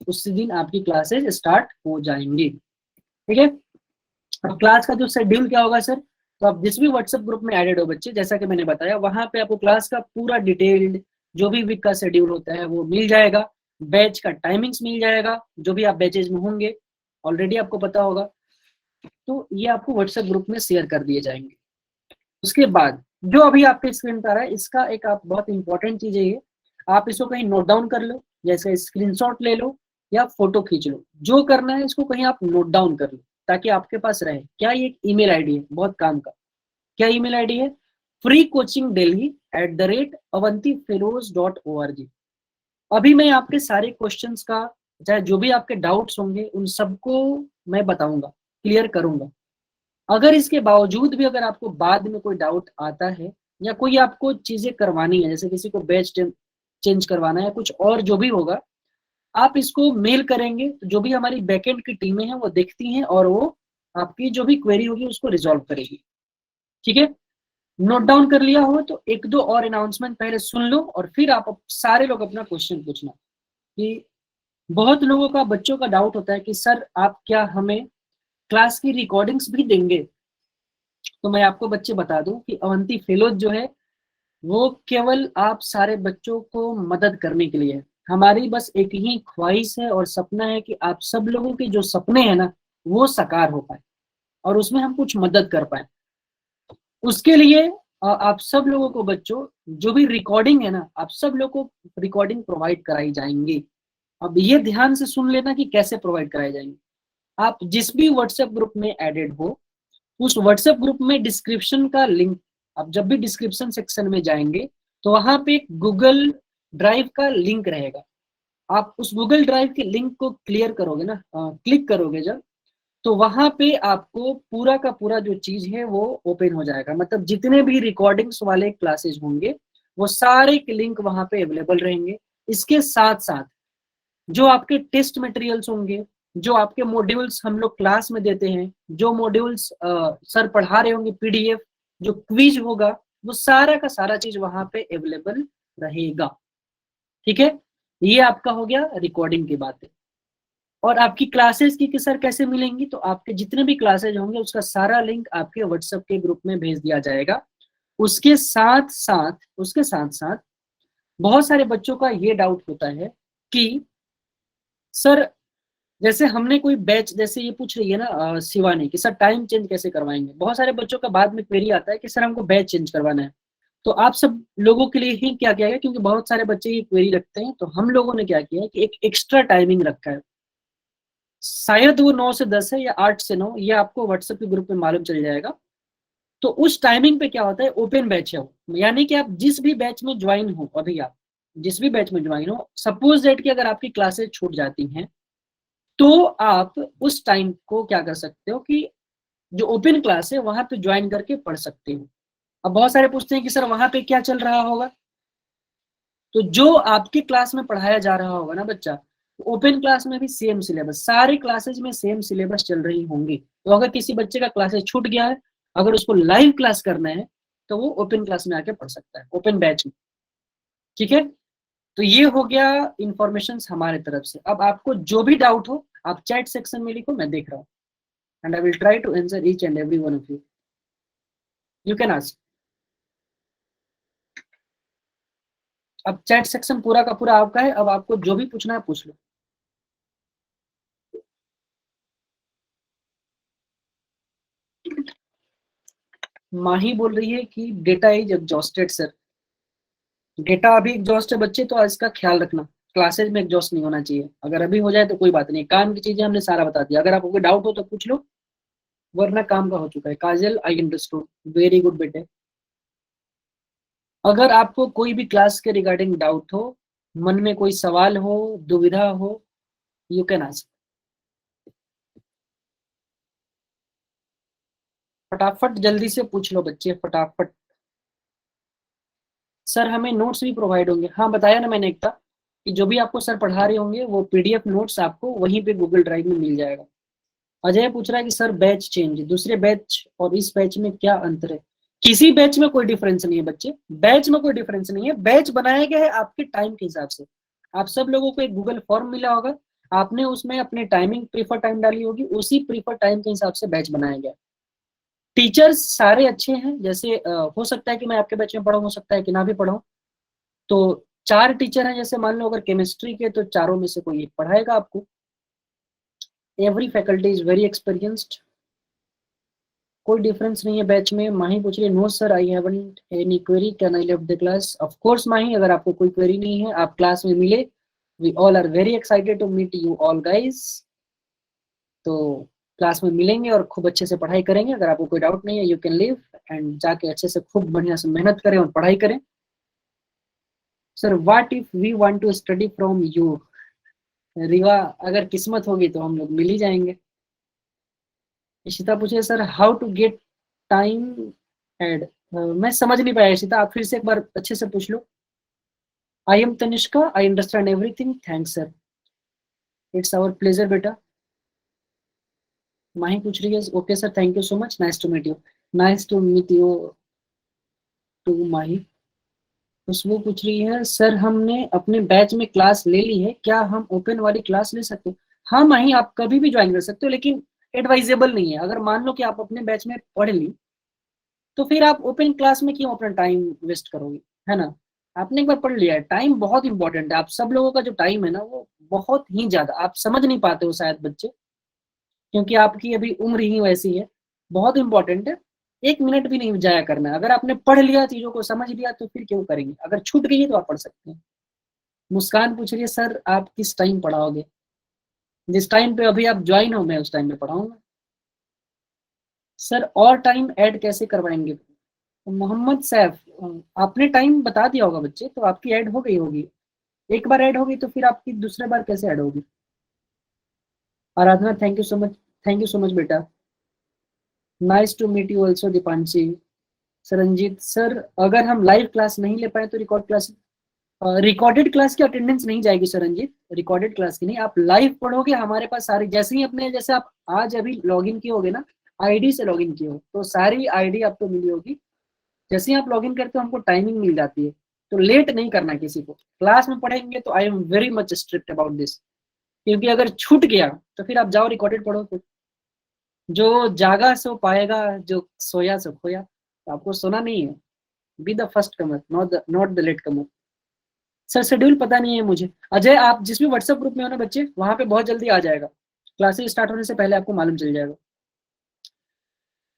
उसी दिन आपकी क्लासेस स्टार्ट हो जाएंगी, ठीक है। अब क्लास का जो शेड्यूल क्या होगा सर, तो आप जिस भी व्हाट्सएप ग्रुप में एडेड हो बच्चे, जैसा कि मैंने बताया वहां पे आपको क्लास का पूरा डिटेल्ड जो भी वीक का शेड्यूल होता है वो मिल जाएगा। बैच का टाइमिंग्स मिल जाएगा, जो भी आप बैचेज में होंगे ऑलरेडी आपको पता होगा, तो ये आपको व्हाट्सएप ग्रुप में शेयर कर दिए जाएंगे। उसके बाद जो अभी आपके स्क्रीन पर आ रहा है इसका एक आप बहुत इंपॉर्टेंट चीज है ये, आप इसको कहीं नोट डाउन कर लो, जैसे स्क्रीनशॉट ले लो या फोटो खींच लो, जो करना है इसको कहीं आप नोट डाउन कर लो ताकि आपके पास रहे। क्या ये एक ईमेल आईडी है बहुत काम का? क्या ईमेल आईडी है? freecoachingdelhi@avantifellows.org। अभी मैं आपके सारे क्वेश्चंस का, चाहे जो भी आपके डाउट्स होंगे उन सबको मैं बताऊंगा, क्लियर करूंगा। अगर इसके बावजूद भी अगर आपको बाद में कोई डाउट आता है या कोई आपको चीजें करवानी है, जैसे किसी को बैच चेंज करवाना है कुछ और जो भी होगा, आप इसको मेल करेंगे तो जो भी हमारी बैकएंड की टीमें हैं वो देखती हैं और वो आपकी जो भी क्वेरी होगी उसको रिजॉल्व करेगी, ठीक है। नोट डाउन कर लिया हो तो एक दो और अनाउंसमेंट पहले सुन लो और फिर आप सारे लोग अपना क्वेश्चन पूछना। कि बहुत लोगों का, बच्चों का डाउट होता है कि सर आप क्या हमें क्लास की रिकॉर्डिंग्स भी देंगे? तो मैं आपको बच्चे बता दूं कि अवंती फेलोज जो है वो केवल आप सारे बच्चों को मदद करने के लिए है। हमारी बस एक ही ख्वाहिश है और सपना है कि आप सब लोगों के जो सपने हैं ना वो साकार हो पाए। और उसमें हम कुछ मदद कर पाए। उसके लिए आप सब लोगों को बच्चों, जो भी रिकॉर्डिंग है ना, आप सब लोगों को रिकॉर्डिंग प्रोवाइड कराई जाएंगी। अब ये ध्यान से सुन लेना कि कैसे प्रोवाइड कराई जाएंगी। आप जिस भी व्हाट्सएप ग्रुप में एडेड हो, उस व्हाट्सएप ग्रुप में डिस्क्रिप्शन का लिंक, आप जब भी डिस्क्रिप्शन सेक्शन में जाएंगे तो वहां पे गूगल ड्राइव का लिंक रहेगा। आप उस गूगल ड्राइव के लिंक को क्लियर करोगे ना, क्लिक करोगे जब, तो वहां पे आपको पूरा का पूरा जो चीज है वो ओपन हो जाएगा। मतलब जितने भी रिकॉर्डिंग्स वाले क्लासेस होंगे वो सारे के लिंक वहां पे अवेलेबल रहेंगे। इसके साथ साथ जो आपके टेस्ट मटेरियल्स होंगे, जो आपके मॉड्यूल्स हम लोग क्लास में देते हैं, जो मॉड्यूल्स सर पढ़ा रहे होंगे, पीडीएफ, जो क्विज होगा, वो सारा का सारा चीज वहां पे अवेलेबल रहेगा। ठीक है, ये आपका हो गया रिकॉर्डिंग की बातें। और आपकी क्लासेस की कि सर कैसे मिलेंगी, तो आपके जितने भी क्लासेज होंगे उसका सारा लिंक आपके व्हाट्सएप के ग्रुप में भेज दिया जाएगा। उसके साथ साथ बहुत सारे बच्चों का ये डाउट होता है कि सर, जैसे हमने कोई बैच, जैसे ये पूछ रही है ना शिवानी कि सर टाइम चेंज कैसे करवाएंगे। बहुत सारे बच्चों का बाद में क्वेरी आता है कि सर हमको बैच चेंज करवाना है। तो आप सब लोगों के लिए ही क्या किया गया, क्योंकि बहुत सारे बच्चे ये क्वेरी रखते हैं, तो हम लोगों ने क्या किया कि एक एक्स्ट्रा टाइमिंग रखा है। शायद वो 9 से 10 है या 8 से 9, ये आपको व्हाट्सएप के ग्रुप में मालूम चल जाएगा। तो उस टाइमिंग पे क्या होता है, ओपन बैच है वो, यानी कि आप जिस भी बैच में ज्वाइन हो, अभी आप जिस भी बैच में ज्वाइन हो, सपोज दैट कि अगर आपकी क्लासेस छूट जाती हैं तो आप उस टाइम को क्या कर सकते हो कि जो ओपन क्लास है वहां पे ज्वाइन करके पढ़ सकते हो। अब बहुत सारे पूछते हैं कि सर वहां पे क्या चल रहा होगा, तो जो आपकी क्लास में पढ़ाया जा रहा होगा ना बच्चा, ओपन क्लास में भी सेम सिलेबस, सारे क्लासेज में सेम सिलेबस चल रही होंगी। तो अगर किसी बच्चे का क्लासेज छूट गया है, अगर उसको लाइव क्लास करना है तो वो ओपन क्लास में आके पढ़ सकता है, ओपन बैच में। ठीक है, तो ये हो गया इंफॉर्मेशन हमारे तरफ से। अब आपको जो भी डाउट हो आप चैट सेक्शन में लिखो, मैं देख रहा हूँ, and I will try to answer each and every one of you. You can ask. अब चैट सेक्शन पूरा का पूरा आपका है, अब आपको जो भी पूछना है पूछ लो। माही बोल रही है कि data is exhausted sir. Data अभी एग्जॉस्ट है बच्चे, तो इसका ख्याल रखना, क्लासेज में एग्जॉस्ट नहीं होना चाहिए। अगर अभी हो जाए तो कोई बात नहीं, काम की चीजें हमने सारा बता दिया। अगर आपको कोई डाउट हो तो पूछ लो, वरना काम का हो चुका है। काजल, आई अंडरस्टूड, वेरी गुड बेटे। अगर आपको कोई भी क्लास के रिगार्डिंग डाउट हो, मन में कोई सवाल हो, दुविधा हो, यू कैन आस्क। फटाफट जल्दी से पूछ लो बच्चे, फटाफट। सर हमें नोट्स भी प्रोवाइड होंगे, हाँ बताया ना मैंने एकता, कि जो भी आपको सर पढ़ा रहे होंगे वो पीडीएफ नोट्स आपको वहीं पे गूगल ड्राइव में मिल जाएगा। अजय पूछ रहा है कि सर बैच चेंज, दूसरे बैच और इस बैच में क्या अंतर है। किसी बैच में कोई डिफरेंस नहीं है बच्चे, बैच में कोई डिफरेंस नहीं है। बैच बनाया गया है आपके टाइम के हिसाब से। आप सब लोगों को एक गूगल फॉर्म मिला होगा, आपने उसमें अपने टाइमिंग, प्रीफर टाइम डाली होगी, उसी प्रीफर टाइम के हिसाब से बैच बनाया गया। टीचर्स सारे अच्छे हैं, जैसे हो सकता है कि मैं आपके बैच में पढ़ाऊँ, हो सकता है कि ना भी पढ़ाऊँ। तो 4 टीचर हैं, जैसे मान लो अगर केमिस्ट्री के, तो चारों में से कोई एक पढ़ाएगा आपको। Every faculty is very experienced, कोई डिफरेंस नहीं है बैच में। माही पूछ रही है, no sir I haven't any query, can I left the class. Of course Mahi, अगर आपको कोई क्वेरी नहीं है, आप क्लास में मिले, we all are very excited to meet you all guys. तो क्लास में मिलेंगे और खूब अच्छे से पढ़ाई करेंगे। अगर आपको कोई डाउट नहीं है, यू कैन लीव एंड जाके अच्छे से खूब बढ़िया से मेहनत करें और पढ़ाई करें। Sir what if we want to study from you. Riva, अगर किस्मत होगी तो हम लोग मिल ही जाएंगे। इशिता पूछे sir how to get time add. मैं समझ नहीं पाया इशिता, आप फिर से एक बार अच्छे से पूछ लो। I am Tanishka, I understand everything, thanks sir, it's our pleasure बेटा। माही पूछ रही है, okay sir, thank you so much, nice to meet you. Nice to meet you too Mahi. Khushboo पूछ रही है, सर हमने अपने बैच में क्लास ले ली है, क्या हम ओपन वाली क्लास ले सकते हैं। हाँ माही, आप कभी भी ज्वाइन कर सकते हो, लेकिन एडवाइजेबल नहीं है। अगर मान लो कि आप अपने बैच में पढ़ ली, तो फिर आप ओपन क्लास में क्यों अपना टाइम वेस्ट करोगे, है ना। आपने एक बार पढ़ लिया है, टाइम बहुत इंपॉर्टेंट है। आप सब लोगों का जो टाइम है ना, वो बहुत ही ज्यादा, आप समझ नहीं पाते हो शायद बच्चे, क्योंकि आपकी अभी उम्र ही वैसी है। बहुत इंपॉर्टेंट है। 1 मिनट भी नहीं जाया करना है। अगर आपने पढ़ लिया, चीजों को समझ लिया, तो फिर क्यों करेंगे? अगर छूट गई है तो आप पढ़ सकते हैं। मुस्कान पूछ रही है सर आप किस टाइम पढ़ाओगे? जिस टाइम पे अभी आप ज्वाइन हो मैं उस टाइम पे पढ़ाऊंगा। सर और टाइम ऐड कैसे करवाएंगे? मोहम्मद सैफ, आपने टाइम बता दिया होगा बच्चे, तो आपकी ऐड हो गई होगी। एक बार ऐड होगी तो फिर आपकी दूसरे बार कैसे ऐड होगी? Aradhana, thank you so much. Thank you so much बेटा। Nice to meet you also Deepanshi. Saranjeet sir, अगर हम लाइव क्लास नहीं ले पाए तो रिकॉर्ड क्लास, रिकॉर्डेड क्लास की अटेंडेंस नहीं जाएगी सरंजीत। रिकॉर्डेड क्लास की नहीं, आप लाइव पढ़ोगे। हमारे पास सारी, जैसे ही अपने, जैसे आप आज अभी लॉगिन किए होगे ना, आईडी से लॉगिन किए हो तो सारी आईडी आपको मिली होगी। जैसे ही आप लॉगिन करते हो हमको टाइमिंग मिल जाती है। तो लेट नहीं करना किसी को। क्लास में पढ़ेंगे तो I am very much strict about this. क्योंकि अगर छूट गया तो फिर आप जाओ रिकॉर्डेड पढ़ो फिर। जो जागा सो पाएगा, जो सोया सो खोया। तो आपको सोना नहीं है। Be the first comer, not the late comer. Sir schedule पता नहीं है मुझे। अजय, आप जिस भी व्हाट्सएप ग्रुप में हो ना बच्चे, वहां पे बहुत जल्दी आ जाएगा। क्लासेस स्टार्ट होने से पहले आपको मालूम चल जाएगा।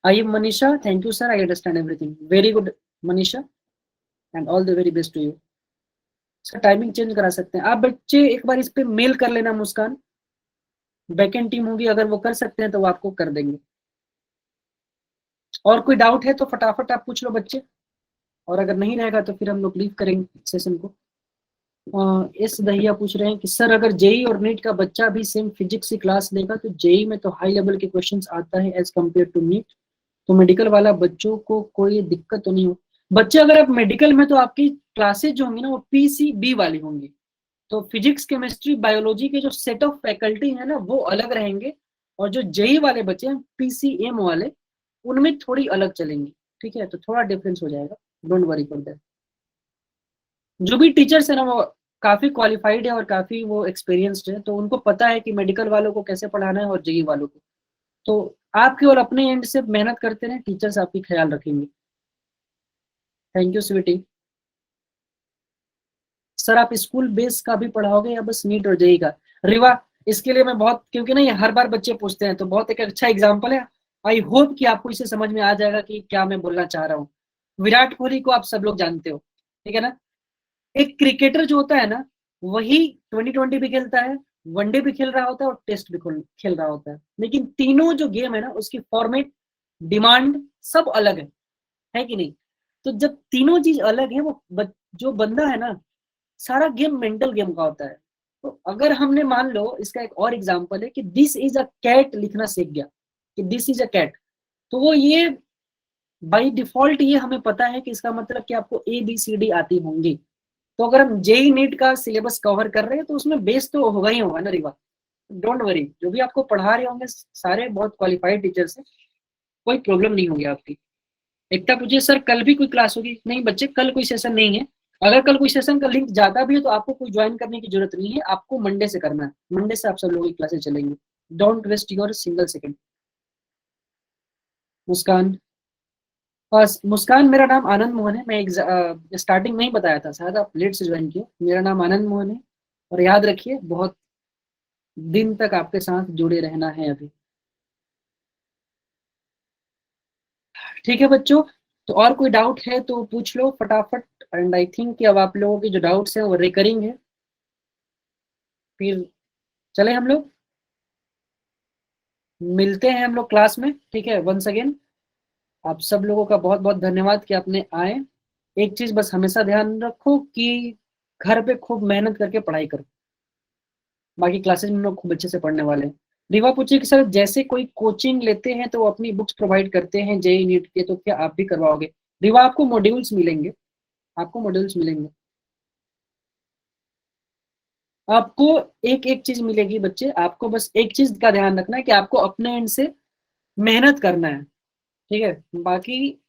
I am Manisha, thank you sir, I understand everything, very good Manisha, and all the very best to you. Sir timing change करा सकते हैं आप बच्चे, एक बार इस पे मेल कर लेना मुस्कान। बैकएंड टीम होगी, अगर वो कर सकते हैं तो वो आपको कर देंगे। और कोई डाउट है तो फटाफट आप पूछ लो बच्चे। और अगर नहीं रहेगा तो फिर हम लोग लीव करेंगे सेशन को। एस दहिया पूछ रहे हैं कि सर अगर जेई और नीट का बच्चा भी सेम फिजिक्स की क्लास लेगा तो जेई में तो हाई लेवल के क्वेश्चंस आता है एज कम्पेयर टू नीट, तो मेडिकल वाला बच्चों को कोई दिक्कत तो नहीं हो? बच्चे अगर आप मेडिकल में, तो आपकी क्लासेज जो होंगी ना वो पीसीबी वाली होंगी। तो फिजिक्स केमिस्ट्री बायोलॉजी के जो सेट ऑफ फैकल्टी है ना वो अलग रहेंगे। और जो जेई वाले बच्चे हैं पीसीएम वाले, उनमें थोड़ी अलग चलेंगी। ठीक है, तो थोड़ा डिफरेंस हो जाएगा। Don't worry for that. जो भी टीचर्स है ना वो काफी क्वालिफाइड है और काफी वो एक्सपीरियंस्ड है, तो उनको पता है कि मेडिकल वालों को कैसे पढ़ाना है और जेई वालों को। तो आप केवल अपने एंड से मेहनत करते रहे, टीचर्स आपकी ख्याल रखेंगे। Thank you Sweety. सर आप स्कूल बेस का भी पढ़ाओगे या बस नीट और जेई का? रिवा, इसके लिए मैं बहुत, क्योंकि ना ये हर बार बच्चे पूछते हैं, तो बहुत एक अच्छा एग्जाम्पल है। आई होप कि आपको इसे समझ में आ जाएगा कि क्या मैं बोलना चाह रहा हूँ। विराट कोहली को आप सब लोग जानते हो, ठीक है ना? एक क्रिकेटर जो होता है ना, वही 2020 भी खेलता है, वनडे भी खेल रहा होता है और टेस्ट भी खेल रहा होता है। लेकिन तीनों जो गेम है ना उसकी फॉर्मेट, डिमांड सब अलग है कि नहीं? तो जब तीनों चीज अलग है, वो जो बंदा है ना, सारा गेम मेंटल गेम का होता है। तो अगर हमने मान लो, इसका एक और एग्जांपल है कि दिस इज अ कैट लिखना सीख गया, कि दिस इज अ कैट, तो वो ये बाय डिफॉल्ट ये हमें पता है कि इसका मतलब कि आपको ए बी सी डी आती होंगी। तो अगर हम जेई नीट का सिलेबस कवर कर रहे हैं तो उसमें बेस तो होगा ही होगा ना रिवा। डोंट वरी, जो भी आपको पढ़ा रहे होंगे सारे बहुत क्वालिफाइड टीचर्स हैं। कोई प्रॉब्लम नहीं होगी आपकी। एकता पूछिए सर कल भी कोई क्लास होगी? नहीं बच्चे, कल कोई सेशन नहीं है। अगर कल कोई सेशन का लिंक जाता भी है तो आपको कोई ज्वाइन करने की जरूरत नहीं है, आपको मंडे से करना है। मंडे से आप सब लोगों की क्लासेस चलेंगी। Don't waste your single second. Muskan, बस मुस्कान, मेरा नाम आनंद मोहन है। मैं स्टार्टिंग में ही बताया था, शायद आप लेट से ज्वाइन किए। मेरा नाम आनंद मोहन है। और याद रखिए, बहुत दिन तक आपके साथ जुड़े रहना है अभी। ठीक है बच्चों, तो और कोई डाउट है तो पूछ लो फटाफट। एंड आई थिंक कि अब आप लोगों की जो डाउट्स हैं वो रिकरिंग है। फिर चले हम लोग, मिलते हैं हम लोग क्लास में। ठीक है, वंस अगेन आप सब लोगों का बहुत बहुत धन्यवाद कि आपने आए। एक चीज बस हमेशा ध्यान रखो कि घर पे खूब मेहनत करके पढ़ाई करो। बाकी क्लासेस में हम लोग खूब अच्छे से पढ़ने वाले हैं। रिवा पूछिए कि सर जैसे कोई कोचिंग लेते हैं तो वो अपनी बुक्स प्रोवाइड करते हैं जेई नीट के, तो क्या आप भी करवाओगे? रिवा, आपको मॉड्यूल्स मिलेंगे। आपको मॉड्यूल्स मिलेंगे। आपको एक एक चीज मिलेगी बच्चे, आपको बस एक चीज का ध्यान रखना है कि आपको अपने एंड से मेहनत करना है। ठीक है, बाकी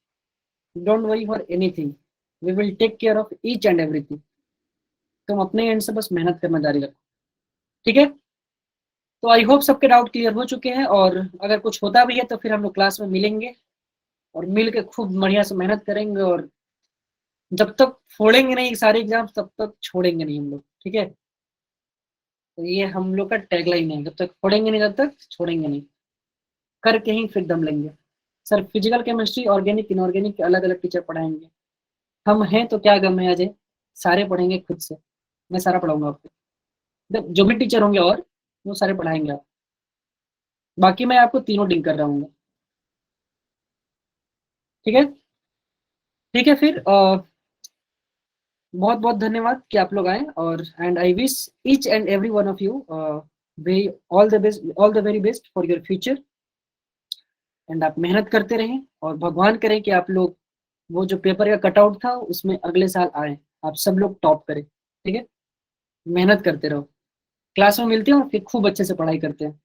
don't worry for anything, we will take care of each and everything. तुम अपने एंड से बस मेहनत करना जारी रखो। ठीक है, तो आई होप सबके डाउट क्लियर हो चुके हैं। और अगर कुछ होता भी है तो फिर हम लोग क्लास में मिलेंगे और मिल के खूब बढ़िया से मेहनत करेंगे। और जब तक फोड़ेंगे नहीं सारे एग्जाम तब तक छोड़ेंगे नहीं हम लोग। ठीक है, तो ये हम लोग का टैगलाइन है, जब तक फोड़ेंगे नहीं तब तक छोड़ेंगे नहीं। करके ही फिर दम लेंगे। Sir physical chemistry, organic, inorganic अलग अलग टीचर पढ़ाएंगे। हम हैं तो क्या गम है अजय, सारे पढ़ेंगे खुद से, मैं सारा पढ़ाऊंगा आपको। जो भी टीचर होंगे और वो सारे पढ़ाएंगे आप, बाकी मैं आपको तीनों डील कर रहा हूँ। ठीक है, ठीक है फिर बहुत बहुत धन्यवाद कि आप लोग आए, और and I wish each and every one of you way all the best, all the very best for your future. And आप मेहनत करते रहें, और भगवान करे कि आप लोग वो जो पेपर का कटआउट था उसमें अगले साल आए, आप सब लोग टॉप करें। ठीक है, मेहनत करते रहो। क्लास में मिलते हैं और फिर खूब अच्छे से पढ़ाई करते हैं।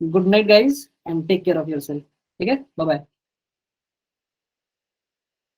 Good night guys, and take care of yourself. ठीक है, बाय बाय।